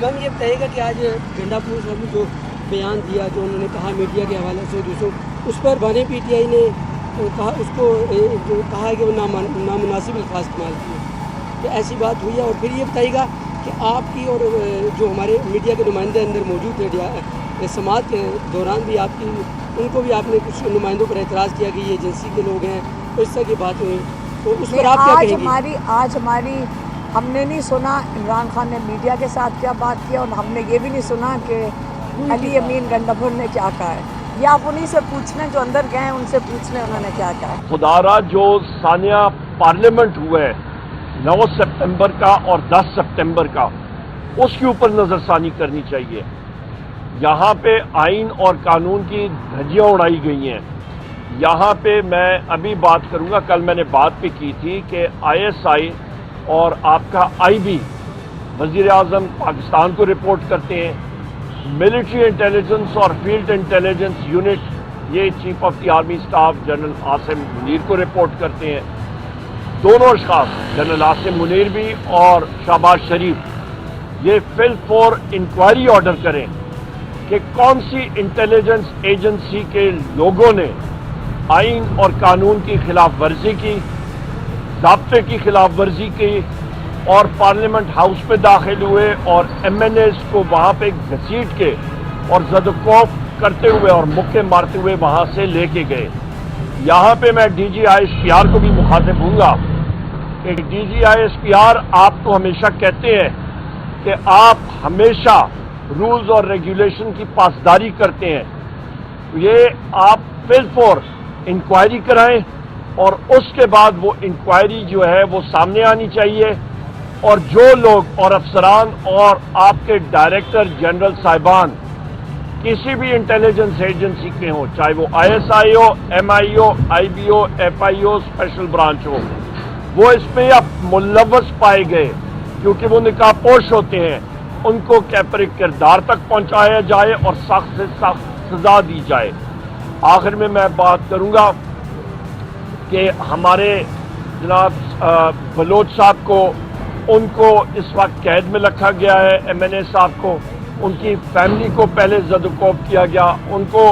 میم یہ بتائیے گا کہ آج گنڈا پور صاحب نے جو بیان دیا، جو انہوں نے کہا میڈیا کے حوالے سے دوسروں، اس پر بانی پی ٹی آئی نے کہا، اس کو جو کہا ہے کہ وہ نامناسب الفاظ استعمال کیے، تو ایسی بات ہوئی ہے؟ اور پھر یہ بتائیے گا کہ آپ کی اور جو ہمارے میڈیا کے نمائندے اندر موجود تھے سماعت کے دوران بھی آپ کی، ان کو بھی آپ نے کچھ نمائندوں پر اعتراض کیا کہ یہ ایجنسی کے لوگ ہیں، تو اس طرح کی بات ہوئی، تو اس پر آپ کیا کہیں گے؟ آج ہماری ہم نے نہیں سنا عمران خان نے میڈیا کے ساتھ کیا بات کیا، اور ہم نے یہ بھی نہیں سنا کہ علی امین گنڈاپور نے کیا کہا ہے. یہ آپ انہیں سے پوچھ لیں جو اندر گئے ہیں، ان سے پوچھ لیں انہوں نے کیا کہا ہے. خدارہ جو ثانیہ پارلیمنٹ ہوا ہے 9 سپتمبر کا اور 10 سپتمبر کا، اس کے اوپر نظر ثانی کرنی چاہیے. یہاں پہ آئین اور قانون کی دھجیاں اڑائی گئی ہیں. یہاں پہ میں ابھی بات کروں گا، کل میں نے بات بھی کی تھی کہ آئی ایس آئی اور آپ کا آئی بی وزیر اعظم پاکستان کو رپورٹ کرتے ہیں، ملٹری انٹیلیجنس اور فیلڈ انٹیلیجنس یونٹ یہ chief of the army staff general Asim Munir کو رپورٹ کرتے ہیں. دونوں اشخاص جنرل عاصم منیر بھی اور شہباز شریف یہ فل فور انکوائری آرڈر کریں کہ کون سی انٹیلیجنس ایجنسی کے لوگوں نے آئین اور قانون کی خلاف ورزی کی، ضابطے کی خلاف ورزی کی، اور پارلیمنٹ ہاؤس پہ داخل ہوئے اور ایم این ایز کو وہاں پہ گھسیٹ کے اور زد و کوف کرتے ہوئے اور مکے مارتے ہوئے وہاں سے لے کے گئے. یہاں پہ میں D G I S P R کو بھی مخاطب ہوں گا کہ D G I S P R آپ تو ہمیشہ کہتے ہیں کہ آپ ہمیشہ رولز اور ریگولیشن کی پاسداری کرتے ہیں. یہ آپ فل فور انکوائری کرائیں اور اس کے بعد وہ انکوائری جو ہے وہ سامنے آنی چاہیے، اور جو لوگ اور افسران اور آپ کے ڈائریکٹر جنرل صاحبان کسی بھی انٹیلیجنس ایجنسی کے ہوں، چاہے وہ آئی ایس آئی ہو، M I O, I B O, F I O, special branch ہو، وہ اس میں اب ملوث پائے گئے کیونکہ وہ نقاب پوش ہوتے ہیں، ان کو کیپر کردار تک پہنچایا جائے اور سخت سے سخت سزا دی جائے. آخر میں بات کروں گا کہ ہمارے جناب بلوچ صاحب کو، ان کو اس وقت قید میں رکھا گیا ہے، ایم این اے صاحب کو، ان کی فیملی کو پہلے زد و کوب کیا گیا، ان کو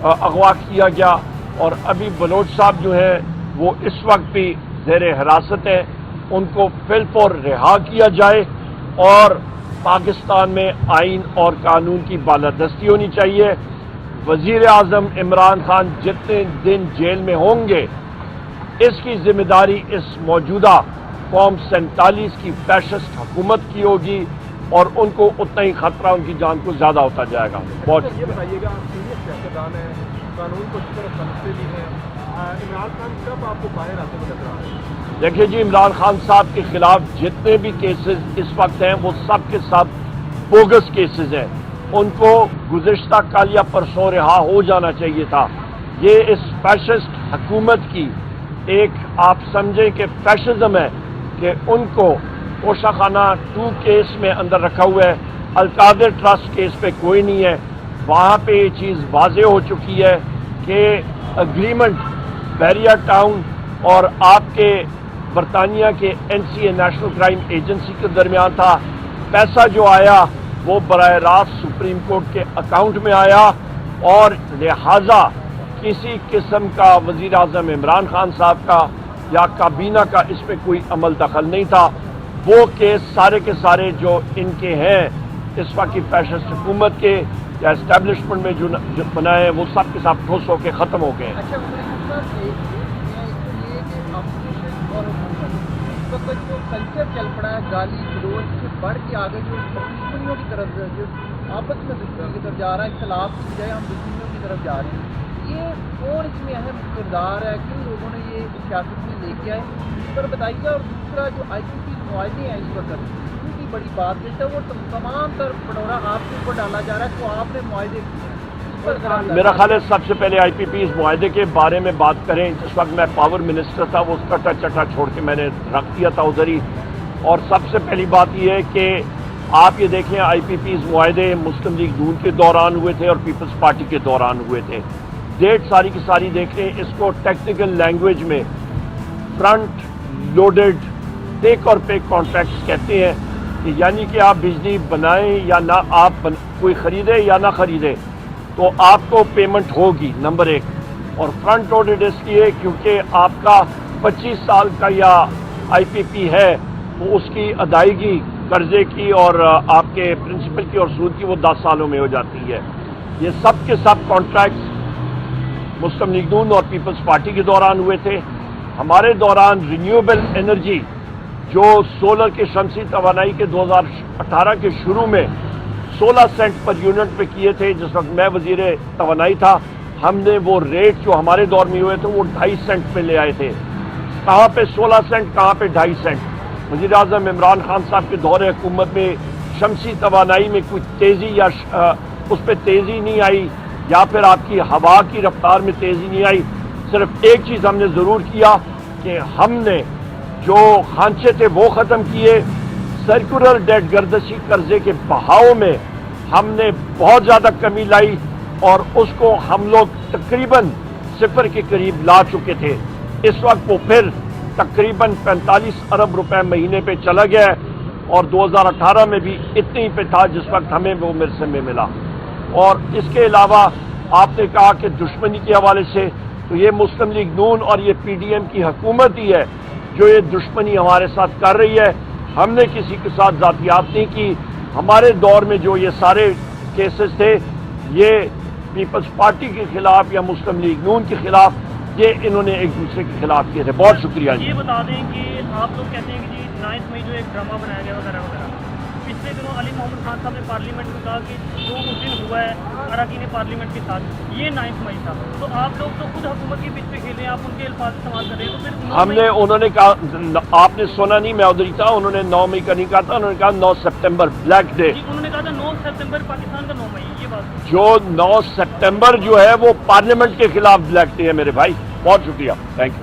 اغوا کیا گیا، اور ابھی بلوچ صاحب جو ہیں وہ اس وقت بھی زیر حراست ہیں. ان کو فل فور رہا کیا جائے اور پاکستان میں آئین اور قانون کی بالادستی ہونی چاہیے. وزیر اعظم عمران خان جتنے دن جیل میں ہوں گے، اس کی ذمہ داری اس موجودہ قوم 47 کی فیشسٹ حکومت کی ہوگی، اور ان کو اتنا ہی خطرہ ان کی جان کو زیادہ ہوتا جائے گا. بہت یہ بتائیے گا، آپ سینئر سیاستدان ہیں، قانون کو اچھی طرح سمجھتے بھی ہیں، عمران خان کب آپ کو باہر آتے ہوئے نظر آ رہے ہیں؟ دیکھیے جی، عمران خان صاحب کے خلاف جتنے بھی کیسز اس وقت ہیں وہ سب کے سب بوگس کیسز ہیں. ان کو گزشتہ کل یا پرسوں رہا ہو جانا چاہیے تھا. یہ اس فیشسٹ حکومت کی ایک آپ سمجھیں کہ فیشزم ہے کہ ان کو کوشہ خانہ 2 کیس میں اندر رکھا ہوا ہے. القادر ٹرسٹ کیس پہ کوئی نہیں ہے. وہاں پہ یہ چیز واضح ہو چکی ہے کہ اگریمنٹ بیریا ٹاؤن اور آپ کے برطانیہ کے N C a national crime agency کے درمیان تھا. پیسہ جو آیا وہ براہ راست سپریم کورٹ کے اکاؤنٹ میں آیا، اور لہذا کسی قسم کا وزیر اعظم عمران خان صاحب کا یا کابینہ کا اس میں کوئی عمل دخل نہیں تھا. وہ کیس سارے کے سارے جو ان کے ہیں اس وقت کی فیشسٹ حکومت کے یا اسٹیبلشمنٹ میں جو بنائے ہیں، وہ سب کے ساتھ ٹھوس ہو کے ختم ہو گئے ہیں. جو کلچر چل پڑا ہے گالی گلوچ سے بڑھ کے آگے جو دشمنیوں کی طرف جو آپس میں دشمنی کی طرف جا رہا ہے، اختلاف کی بجائے ہم دشمنیوں کی طرف جا رہے ہیں، یہ کون اس میں اہم کردار ہے؟ کن لوگوں نے یہ سیاست میں لے کے آئے اس پر بتائیے. اور دوسرا جو آئی پی پی معاہدے ہیں اس وقت ان کی بڑی بات ہے، وہ تمام تر پٹورا آپ کے اوپر ڈالا جا رہا ہے، تو آپ نے معاہدے کیے. میرا خیال ہے سب سے پہلے آئی پی پی اس معاہدے کے بارے میں بات کریں. جس وقت میں پاور منسٹر تھا وہ اس کٹا چٹا چھوڑ کے میں نے رکھ دیا تھا ادھر ہی. اور سب سے پہلی بات یہ ہے کہ آپ یہ دیکھیں آئی پی پی معاہدے مسلم لیگ نون کے دوران ہوئے تھے اور پیپلز پارٹی کے دوران ہوئے تھے. ڈیٹ ساری کی ساری دیکھیں. اس کو ٹیکنیکل لینگویج میں فرنٹ لوڈڈ ٹیک اور پے کانٹریکٹس کہتے ہیں. کہ یعنی کہ آپ بجلی بنائیں یا نہ کوئی خریدے یا نہ خریدے تو آپ کو پیمنٹ ہوگی، نمبر 1. اور فرنٹ لوڈڈ اس لیے کیونکہ آپ کا 25 سال کا یا آئی پی پی ہے تو اس کی ادائیگی قرضے کی اور آپ کے پرنسپل کی اور سود کی وہ 10 سالوں میں ہو جاتی ہے. یہ سب کے سب کانٹریکٹس مسلم لیگ نون اور پیپلز پارٹی کے دوران ہوئے تھے. ہمارے دوران رینیویبل انرجی جو سولر کی شمسی توانائی کے 2018 کے شروع میں 16 سینٹ پر یونٹ پہ کیے تھے. جس وقت میں وزیر توانائی تھا ہم نے وہ ریٹ جو ہمارے دور میں ہوئے تھے وہ 2.5 سینٹ پہ لے آئے تھے. کہاں پہ 16 سینٹ کہاں پہ 2.5 سینٹ. وزیر اعظم عمران خان صاحب کے دور حکومت میں شمسی توانائی میں کوئی تیزی یا اس پہ تیزی نہیں آئی یا پھر آپ کی ہوا کی رفتار میں تیزی نہیں آئی. صرف ایک چیز ہم نے ضرور کیا کہ ہم نے جو خانچے تھے وہ ختم کیے. سرکولر ڈیٹ گردشی قرضے کے بہاؤ میں ہم نے بہت زیادہ کمی لائی اور اس کو ہم لوگ تقریباً 0 کے قریب لا چکے تھے. اس وقت وہ پھر تقریباً 45 ارب روپے مہینے پہ چلا گیا ہے اور 2018 میں بھی اتنی ہی پہ تھا جس وقت ہمیں وہ مرثے میں ملا. اور اس کے علاوہ آپ نے کہا کہ دشمنی کے حوالے سے تو یہ مسلم لیگ نون اور یہ پی ڈی ایم کی حکومت ہی ہے جو یہ دشمنی ہمارے ساتھ کر رہی ہے. ہم نے کسی کے ساتھ ذاتیات نہیں کی. ہمارے دور میں جو یہ سارے کیسز تھے یہ پیپلز پارٹی کے خلاف یا مسلم لیگ نون کے خلاف یہ انہوں نے ایک دوسرے کے خلاف کیے تھے. بہت شکریہ. یہ بتا دیں کہ آپ لوگ کہتے ہیں کہ جی 9 مئی جو ایک ڈرامہ بنایا گیا وغیرہ وغیرہ. پچھلے دنوں علی محمد خان صاحب نے پارلیمنٹ میں کہا کہ جو اس دن ہوا ہے اراکین پارلیمنٹ کے ساتھ یہ 9 مئی تھا. تو آپ لوگ تو خود حکومت کے پیچھے کھیلے ہیں, آپ ان کے الفاظ استعمال کر رہے ہیں. تو پھر انہوں نے کہا, آپ نے سنا نہیں, میں ادھر ہی تھا, انہوں نے 9 مئی کا نہیں کہا تھا, انہوں نے کہا 9 سپٹمبر بلیک ڈے. انہوں نے کہا تھا 9 سپٹمبر پاکستان کا 9 مئی. یہ بات جو 9 سپٹمبر جو ہے وہ پارلیمنٹ کے خلاف بلیک ڈے ہے میرے بھائی. بہت شکریہ. Thank you.